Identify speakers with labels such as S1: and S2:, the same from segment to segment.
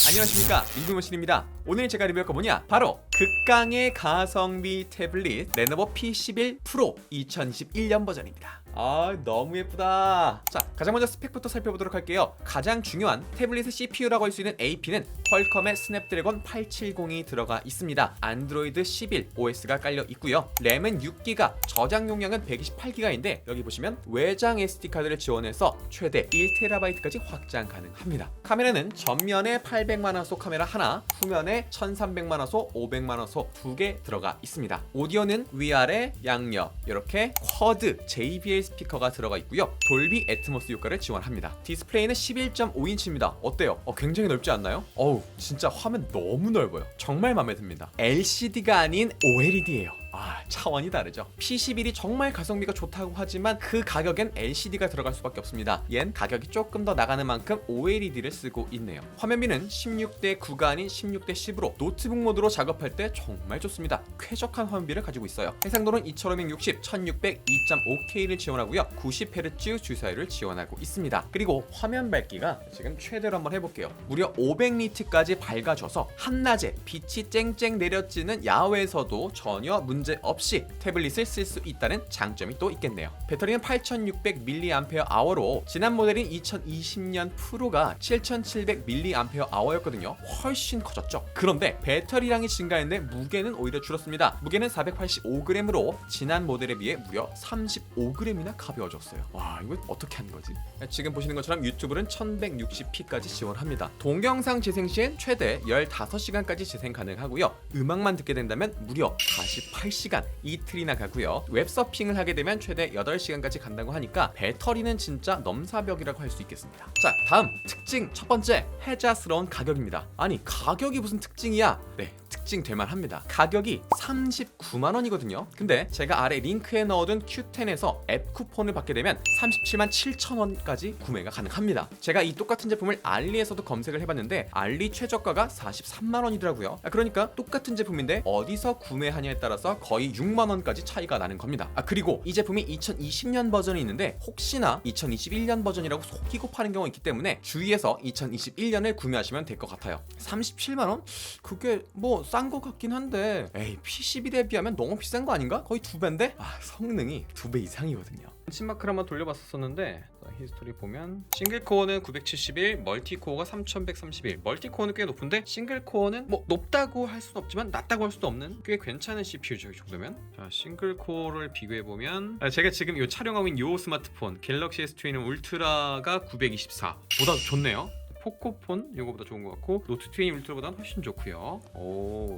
S1: 안녕하십니까, 임금원신입니다. 오늘 제가 리뷰할 거 뭐냐, 바로 극강의 가성비 태블릿 레노버 P11 프로 2021년 버전입니다. 너무 예쁘다. 자, 가장 먼저 스펙부터 살펴보도록 할게요. 가장 중요한 태블릿의 CPU라고 할 수 있는 AP는 퀄컴의 스냅드래곤 870이 들어가 있습니다. 안드로이드 11 OS가 깔려 있고요. 램은 6기가, 저장 용량은 128기가인데 여기 보시면 외장 SD카드를 지원해서 최대 1TB까지 확장 가능합니다. 카메라는 전면에 800만화소 카메라 하나, 후면에 1300만화소, 500만화소 2개 들어가 있습니다. 오디오는 위아래 양옆 이렇게 쿼드 JBL 스피커가 들어가 있고요. 돌비 애트모스 효과를 지원합니다. 디스플레이는 11.5인치입니다. 어때요? 굉장히 넓지 않나요? 진짜 화면 너무 넓어요. 정말 마음에 듭니다. LCD가 아닌 OLED예요. 차원이 다르죠. P11이 정말 가성비가 좋다고 하지만 그 가격엔 LCD가 들어갈 수밖에 없습니다. 얜 가격이 조금 더 나가는 만큼 OLED를 쓰고 있네요. 화면비는 16:9가 아닌 16:10으로 노트북 모드로 작업할 때 정말 좋습니다. 쾌적한 화면비를 가지고 있어요. 해상도는 2560, 1600, 2.5K를 지원하고요. 90Hz 주사율을 지원하고 있습니다. 그리고 화면 밝기가 지금 최대로 한번 해볼게요. 무려 500니트까지 밝아져서 한낮에 빛이 쨍쨍 내려지는 야외에서도 전혀 문제 없이 태블릿을 쓸 수 있다는 장점이 또 있겠네요. 배터리는 8600mAh로 지난 모델인 2020년 프로가 7700mAh였거든요. 훨씬 커졌죠. 그런데 배터리량이 증가했는데 무게는 오히려 줄었습니다. 무게는 485g으로 지난 모델에 비해 무려 35g이나 가벼워졌어요. 이거 어떻게 한 거지? 지금 보시는 것처럼 유튜브는 1160p까지 지원합니다. 동영상 재생 시엔 최대 15시간까지 재생 가능하고요. 음악만 듣게 된다면 무려 48시간, 이틀이나 가고요. 웹서핑을 하게 되면 최대 8시간까지 간다고 하니까 배터리는 진짜 넘사벽이라고 할 수 있겠습니다. 자, 다음 특징 첫 번째, 혜자스러운 가격입니다. 아니, 가격이 무슨 특징이야? 네, 특징 될만 합니다. 가격이 39만원이거든요. 근데 제가 아래 링크에 넣어둔 Q10에서 앱 쿠폰을 받게 되면 37만 7천원까지 구매가 가능합니다. 제가 이 똑같은 제품을 알리에서도 검색을 해봤는데 알리 최저가가 43만원이더라고요. 그러니까 똑같은 제품인데 어디서 구매하냐에 따라서 거의 6만원까지 차이가 나는 겁니다. 그리고 이 제품이 2020년 버전이 있는데 혹시나 2021년 버전이라고 속이고 파는 경우가 있기 때문에 주의해서 2021년을 구매하시면 될 것 같아요. 37만원? 그게 뭐 싼 것 같긴 한데 P11에 비하면 너무 비싼 거 아닌가? 거의 2배인데? 성능이 2배 이상이거든요. 벤치마크를 한번 돌려봤었는데 히스토리 보면 싱글코어는 971, 멀티코어가 3131. 멀티코어는 꽤 높은데 싱글코어는 뭐 높다고 할 수는 없지만 낮다고 할 수도 없는 꽤 괜찮은 CPU죠, 이 정도면. 자, 싱글코어를 비교해보면 제가 지금 이 촬영하고 있는 이 스마트폰 갤럭시 S21 울트라가 924 보다 좋네요. 포코폰 이거보다 좋은 것 같고 노트 20 울트라보다는 훨씬 좋고요.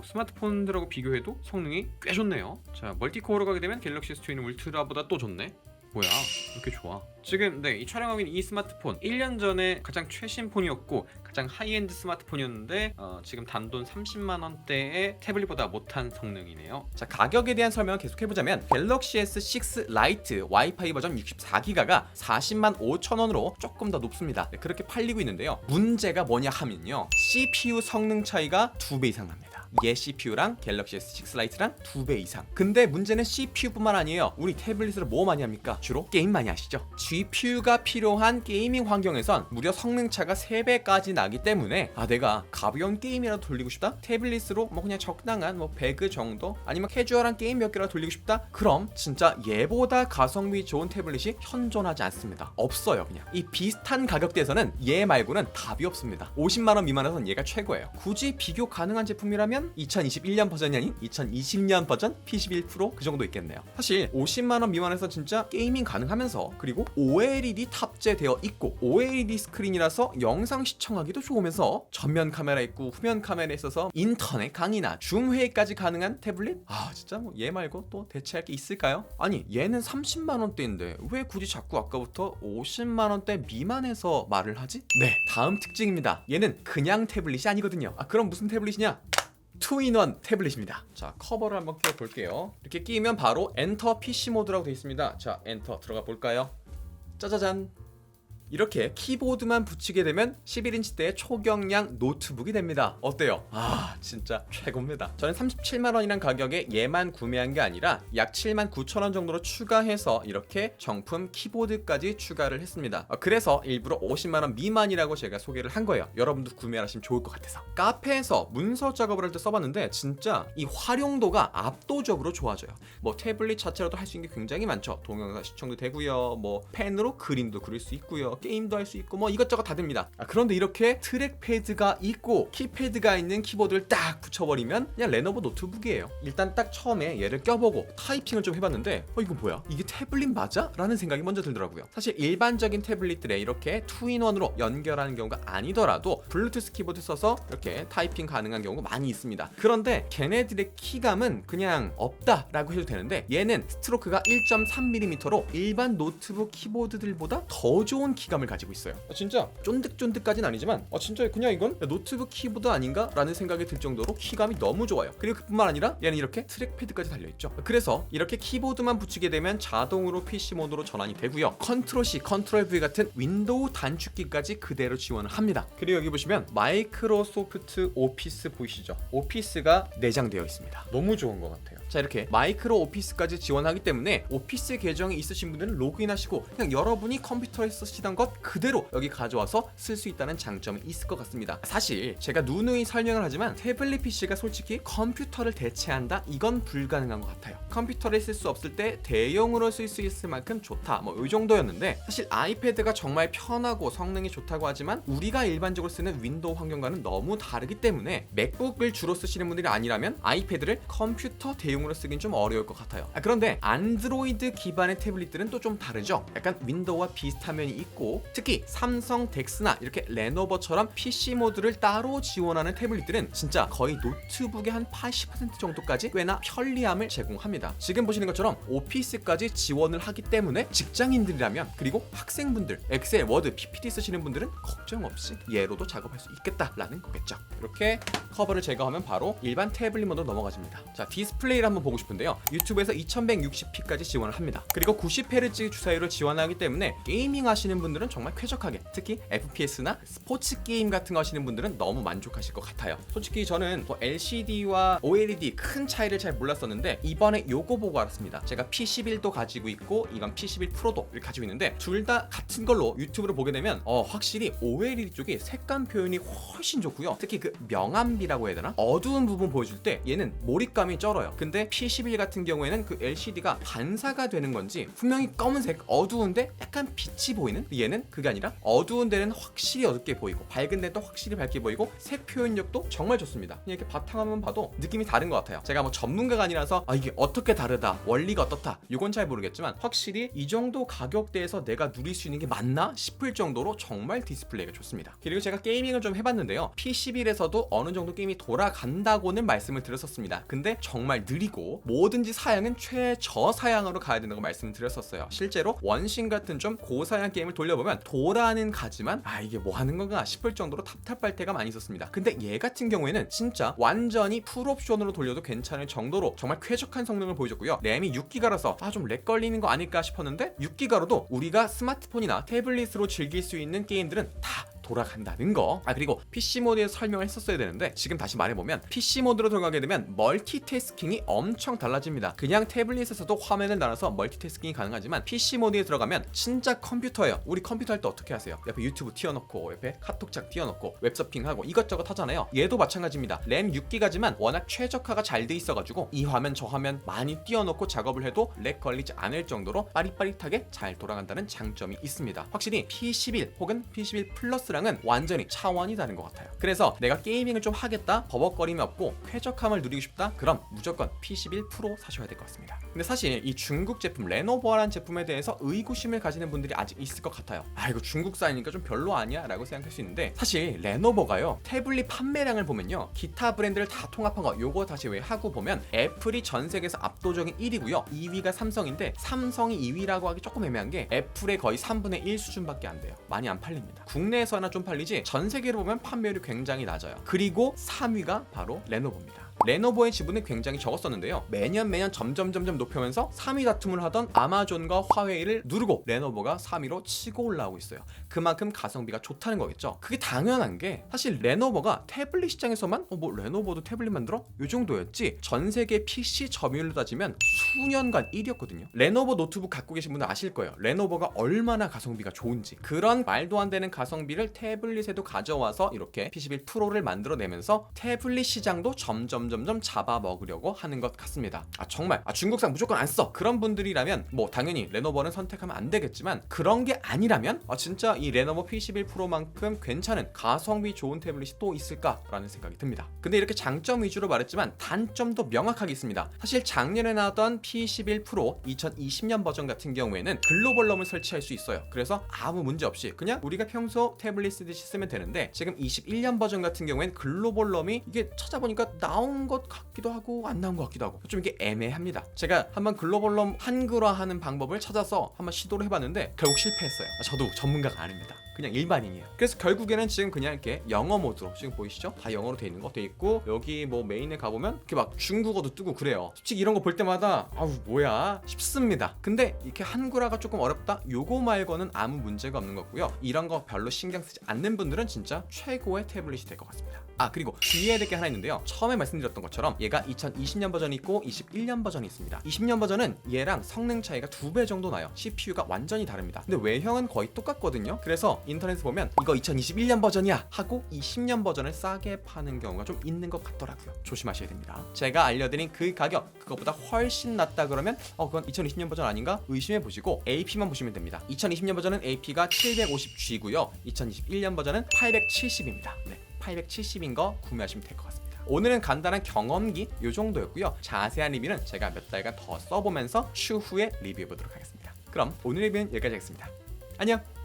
S1: 스마트폰들하고 비교해도 성능이 꽤 좋네요. 자, 멀티코어로 가게 되면 갤럭시 S21 울트라보다 또 좋네. 뭐야, 이렇게 좋아. 지금 이 촬영하고 있는 이 스마트폰 1년 전에 가장 최신 폰이었고 가장 하이엔드 스마트폰이었는데 지금 단돈 30만원대의 태블릿보다 못한 성능이네요. 자, 가격에 대한 설명을 계속해보자면 갤럭시 S6 라이트 와이파이 버전 64기가가 40만 5천원으로 조금 더 높습니다. 그렇게 팔리고 있는데요. 문제가 뭐냐 하면요, CPU 성능 차이가 2배 이상 납니다. 얘 CPU랑 갤럭시 S6 라이트랑 2배 이상. 근데 문제는 CPU뿐만 아니에요. 우리 태블릿으로 뭐 많이 합니까? 주로 게임 많이 하시죠? GPU가 필요한 게이밍 환경에선 무려 성능 차가 3배까지 나기 때문에 내가 가벼운 게임이라도 돌리고 싶다? 태블릿으로 뭐 그냥 적당한 배그 정도? 아니면 캐주얼한 게임 몇 개라도 돌리고 싶다? 그럼 진짜 얘보다 가성비 좋은 태블릿이 현존하지 않습니다. 없어요. 그냥 이 비슷한 가격대에서는 얘 말고는 답이 없습니다. 50만원 미만에서는 얘가 최고예요. 굳이 비교 가능한 제품이라면 2021년 버전이 아닌 2020년 버전 P11 프로 그 정도 있겠네요. 사실 50만원 미만에서 진짜 게이밍 가능하면서 그리고 OLED 탑재되어 있고 OLED 스크린이라서 영상 시청하기도 좋으면서 전면 카메라 있고 후면 카메라 있어서 인터넷 강의나 줌 회의까지 가능한 태블릿? 진짜 얘 말고 또 대체할 게 있을까요? 아니, 얘는 30만원대인데 왜 굳이 자꾸 아까부터 50만원대 미만에서 말을 하지? 네, 다음 특징입니다. 얘는 그냥 태블릿이 아니거든요. 그럼 무슨 태블릿이냐? 2-in-1 태블릿입니다. 자, 커버를 한번 끼워볼게요. 이렇게 끼면 바로 엔터 PC 모드라고 되어 있습니다. 자, 엔터 들어가 볼까요? 짜자잔. 이렇게 키보드만 붙이게 되면 11인치대의 초경량 노트북이 됩니다. 어때요? 아 진짜 최고입니다. 저는 37만원이란 가격에 얘만 구매한 게 아니라 약 79,000원 정도로 추가해서 이렇게 정품 키보드까지 추가를 했습니다. 그래서 일부러 50만원 미만이라고 제가 소개를 한 거예요. 여러분도 구매하시면 좋을 것 같아서. 카페에서 문서 작업을 할 때 써봤는데 진짜 이 활용도가 압도적으로 좋아져요. 뭐 태블릿 자체로도 할 수 있는 게 굉장히 많죠. 동영상 시청도 되고요, 뭐 펜으로 그림도 그릴 수 있고요, 게임도 할 수 있고 뭐 이것저것 다 됩니다. 그런데 이렇게 트랙패드가 있고 키패드가 있는 키보드를 딱 붙여버리면 그냥 레노버 노트북이에요. 일단 딱 처음에 얘를 껴보고 타이핑을 좀 해봤는데 이거 뭐야? 이게 태블릿 맞아? 라는 생각이 먼저 들더라고요. 사실 일반적인 태블릿들에 이렇게 2인원으로 연결하는 경우가 아니더라도 블루투스 키보드 써서 이렇게 타이핑 가능한 경우가 많이 있습니다. 그런데 걔네들의 키감은 그냥 없다라고 해도 되는데 얘는 스트로크가 1.3mm로 일반 노트북 키보드들보다 더 좋은 키감을 가지고 있어요. 진짜 쫀득쫀득까지는 아니지만 진짜 그냥 이건 노트북 키보드 아닌가? 라는 생각이 들 정도로 키감이 너무 좋아요. 그리고 그뿐만 아니라 얘는 이렇게 트랙패드까지 달려있죠. 그래서 이렇게 키보드만 붙이게 되면 자동으로 PC 모드로 전환이 되고요. 컨트롤 C, 컨트롤 V 같은 윈도우 단축키까지 그대로 지원을 합니다. 그리고 여기 보시면 마이크로소프트 오피스 보이시죠? 오피스가 내장되어 있습니다. 너무 좋은 것 같아요. 자, 이렇게 마이크로 오피스까지 지원하기 때문에 오피스 계정이 있으신 분들은 로그인하시고 그냥 여러분이 컴퓨터에 쓰시던 것 그대로 여기 가져와서 쓸 수 있다는 장점이 있을 것 같습니다. 사실 제가 누누이 설명을 하지만 태블릿 PC가 솔직히 컴퓨터를 대체한다? 이건 불가능한 것 같아요. 컴퓨터를 쓸 수 없을 때 대용으로 쓸 수 있을 만큼 좋다, 뭐 이 정도였는데 사실 아이패드가 정말 편하고 성능이 좋다고 하지만 우리가 일반적으로 쓰는 윈도우 환경과는 너무 다르기 때문에 맥북을 주로 쓰시는 분들이 아니라면 아이패드를 컴퓨터 대용으로 쓰긴 좀 어려울 것 같아요. 그런데 안드로이드 기반의 태블릿들은 또 좀 다르죠. 약간 윈도우와 비슷한 면이 있고 특히 삼성 덱스나 이렇게 레노버처럼 PC 모드를 따로 지원하는 태블릿들은 진짜 거의 노트북의 한 80% 정도까지 꽤나 편리함을 제공합니다. 지금 보시는 것처럼 오피스까지 지원을 하기 때문에 직장인들이라면 그리고 학생분들, 엑셀, 워드, PPT 쓰시는 분들은 걱정 없이 얘로도 작업할 수 있겠다라는 거겠죠. 이렇게 커버를 제거하면 바로 일반 태블릿 모드로 넘어가집니다. 자, 디스플레이를 한번 보고 싶은데요. 유튜브에서 2160p까지 지원을 합니다. 그리고 90Hz 주사율을 지원하기 때문에 게이밍 하시는 분들은 정말 쾌적하게, 특히 FPS나 스포츠 게임 같은 거 하시는 분들은 너무 만족하실 것 같아요. 솔직히 저는 LCD와 OLED 큰 차이를 잘 몰랐었는데 이번에 요거 보고 알았습니다. 제가 P11도 가지고 있고 이건 P11 프로도 이렇게 가지고 있는데 둘 다 같은 걸로 유튜브를 보게 되면 확실히 OLED 쪽이 색감 표현이 훨씬 좋고요. 특히 그 명암비라고 해야 되나? 어두운 부분 보여줄 때 얘는 몰입감이 쩔어요. 근데 P11 같은 경우에는 그 LCD가 반사가 되는 건지 분명히 검은색 어두운데 약간 빛이 보이는, 얘는 그게 아니라 어두운 데는 확실히 어둡게 보이고 밝은 데는 또 확실히 밝게 보이고 색 표현력도 정말 좋습니다. 그냥 이렇게 바탕화면 봐도 느낌이 다른 것 같아요. 제가 뭐 전문가가 아니라서 이게 어떻게 다르다, 원리가 어떻다 이건 잘 모르겠지만 확실히 이 정도 가격대에서 내가 누릴 수 있는 게 맞나 싶을 정도로 정말 디스플레이가 좋습니다. 그리고 제가 게이밍을 좀 해봤는데요. P11에서도 어느 정도 게임이 돌아간다고는 말씀을 드렸었습니다. 근데 정말 느리고 뭐든지 사양은 최저사양으로 가야 된다고 말씀을 드렸었어요. 실제로 원신 같은 좀 고사양 게임을 돌려보면 돌아는 가지만 이게 뭐 하는 건가 싶을 정도로 답답할 때가 많이 있었습니다. 근데 얘 같은 경우에는 진짜 완전히 풀옵션으로 돌려도 괜찮을 정도로 정말 쾌적한 성능을 보여줬고요. 램이 6기가라서 좀 렉 걸리는 거 아닐까 싶었는데 6기가로도 우리가 스마트폰이나 태블릿으로 즐길 수 있는 게임들은 다 돌아간다는 거. 그리고 PC 모드에서 설명을 했었어야 되는데 지금 다시 말해보면 PC 모드로 들어가게 되면 멀티태스킹이 엄청 달라집니다. 그냥 태블릿에서도 화면을 나눠서 멀티태스킹이 가능하지만 PC 모드에 들어가면 진짜 컴퓨터예요. 우리 컴퓨터 할 때 어떻게 하세요? 옆에 유튜브 띄워놓고 옆에 카톡창 띄워놓고 웹서핑하고 이것저것 하잖아요. 얘도 마찬가지입니다. 램 6기가지만 워낙 최적화가 잘 돼 있어가지고 이 화면 저 화면 많이 띄워놓고 작업을 해도 렉 걸리지 않을 정도로 빠릿빠릿하게 잘 돌아간다는 장점이 있습니다. 확실히 P11 혹은 P11 플러스랑 은 완전히 차원이 다른 것 같아요. 그래서 내가 게이밍을 좀 하겠다, 버벅거림이 없고 쾌적함을 누리고 싶다, 그럼 무조건 P11 프로 사셔야 될 것 같습니다. 근데 사실 이 중국 제품 레노버라는 제품에 대해서 의구심을 가지는 분들이 아직 있을 것 같아요. 이거 중국산이니까 좀 별로 아니야 라고 생각할 수 있는데 사실 레노버가요, 태블릿 판매량을 보면요, 기타 브랜드를 다 통합한 거 요거 다시 왜 하고 보면 애플이 전 세계에서 압도적인 1위고요 2위가 삼성인데 삼성이 2위라고 하기 조금 애매한 게 애플의 거의 3분의 1 수준밖에 안 돼요. 많이 안 팔립니다. 국내에서나 좀 팔리지 전 세계로 보면 판매율이 굉장히 낮아요. 그리고 3위가 바로 레노버입니다. 레노버의 지분은 굉장히 적었었는데요. 매년 점점 높으면서 3위 다툼을 하던 아마존과 화웨이를 누르고 레노버가 3위로 치고 올라오고 있어요. 그만큼 가성비가 좋다는 거겠죠. 그게 당연한 게 사실 레노버가 태블릿 시장에서만 뭐 레노버도 태블릿 만들어? 요 정도였지 전 세계 PC 점유율로 따지면 수년간 1위였거든요. 레노버 노트북 갖고 계신 분들 아실 거예요. 레노버가 얼마나 가성비가 좋은지. 그런 말도 안 되는 가성비를 태블릿에도 가져와서 이렇게 P11 프로를 만들어내면서 태블릿 시장도 점점 잡아먹으려고 하는 것 같습니다. 정말 중국산 무조건 안 써. 그런 분들이라면 뭐 당연히 레노버는 선택하면 안 되겠지만 그런 게 아니라면 진짜 이 레노버 P11 프로만큼 괜찮은 가성비 좋은 태블릿이 또 있을까라는 생각이 듭니다. 근데 이렇게 장점 위주로 말했지만 단점도 명확하게 있습니다. 사실 작년에 나왔던 P11 프로 2020년 버전 같은 경우에는 글로벌 럼을 설치할 수 있어요. 그래서 아무 문제 없이 그냥 우리가 평소 태블릿 쓰듯이 쓰면 되는데 지금 21년 버전 같은 경우에는 글로벌 럼이 이게 찾아보니까 나온 것 같기도 하고 안 나온 것 같기도 하고 좀 이게 애매합니다. 제가 한번 글로벌 럼 한글화하는 방법을 찾아서 한번 시도를 해봤는데 결국 실패했어요. 저도 전문가가 아닙니다. 그냥 일반인이에요. 그래서 결국에는 지금 그냥 이렇게 영어 모드로 지금 보이시죠? 다 영어로 돼 있는 거 돼 있고 여기 뭐 메인에 가보면 이렇게 막 중국어도 뜨고 그래요. 솔직히 이런 거 볼 때마다 뭐야 싶습니다. 근데 이렇게 한글화가 조금 어렵다? 요거 말고는 아무 문제가 없는 거고요. 이런 거 별로 신경 쓰지 않는 분들은 진짜 최고의 태블릿이 될 것 같습니다. 그리고 주의해야 될 게 하나 있는데요. 처음에 말씀드렸던 것처럼 얘가 2020년 버전이 있고 21년 버전이 있습니다. 20년 버전은 얘랑 성능 차이가 2배 정도 나요. CPU가 완전히 다릅니다. 근데 외형은 거의 똑같거든요. 그래서 인터넷에 보면 이거 2021년 버전이야 하고 20년 버전을 싸게 파는 경우가 좀 있는 것 같더라고요. 조심하셔야 됩니다. 제가 알려드린 그 가격 그것보다 훨씬 낫다 그러면 그건 2020년 버전 아닌가 의심해 보시고 AP만 보시면 됩니다. 2020년 버전은 AP가 750G고요. 2021년 버전은 870입니다. 870인 거 구매하시면 될 것 같습니다. 오늘은 간단한 경험기 요 정도였고요. 자세한 리뷰는 제가 몇 달간 더 써보면서 추후에 리뷰해보도록 하겠습니다. 그럼 오늘 리뷰는 여기까지 하겠습니다. 안녕!